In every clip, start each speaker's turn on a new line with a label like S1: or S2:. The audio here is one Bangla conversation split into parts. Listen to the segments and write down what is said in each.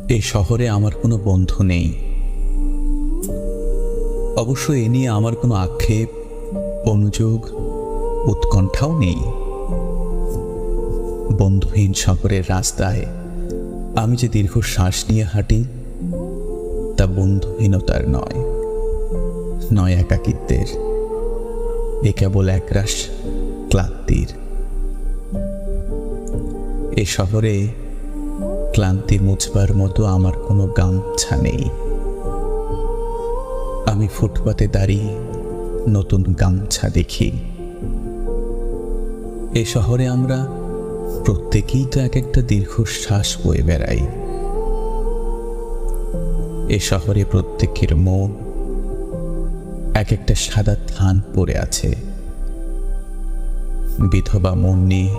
S1: এই শহরে আমার কোনো বন্ধু নেই। অবশ্য এ নিয়ে আমার কোনো আক্ষেপ, অনুযোগ, উৎকণ্ঠাও নেই। বন্ধুহীন শহরের রাস্তায় আমি যে দীর্ঘ শ্বাস নিয়ে হাঁটি, তা বন্ধুহীনতার নয় একাকিত্বের। এ কেবল একরাশ ক্লান্তির। এ শহরে ক্লান্তি মুছবার মতো আমার কোনো গামছা নেই। আমি ফুটপাতে দাঁড়িয়ে নতুন গামছা দেখি। এ শহরে আমরা প্রত্যেকেই তো এক একটা দীর্ঘশ্বাস বয়ে বেড়াই। এ শহরে প্রত্যেকের মন এক একটা সাদা থান পড়ে আছে। বিধবা মন নিয়ে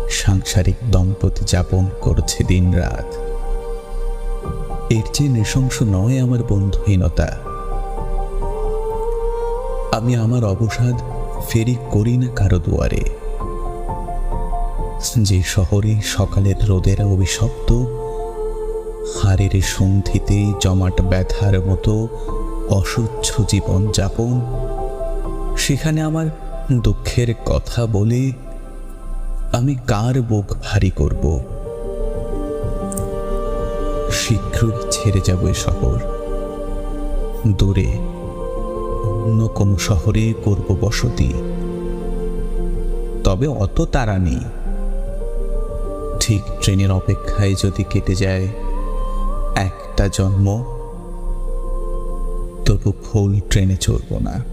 S1: সাংসারিক দম্পতি যাপন করছে দিন রাত। এর চেয়ে নৃশংস নয় আমার বন্ধুহীনতা। আমি আমার অবসাদ ফেরি করি না কারো দুয়ারে। যে শহরে সকালের রোদের অভিশপ্ত হাড়ের সন্ধিতে জমাট ব্যথার মতো অসহ্য জীবন যাপন, সেখানে আমার দুঃখের কথা বলে আমি কার বুক ভারী করব? শীঘ্রই ছেড়ে যাব এ শহর। দূরে অন্য কোনো শহরে করব বসতি। তবে অত তাড়া নেই। ঠিক ট্রেনের অপেক্ষায় যদি কেটে যায় একটা জন্ম, তবু ভুল ট্রেনে চড়ব না।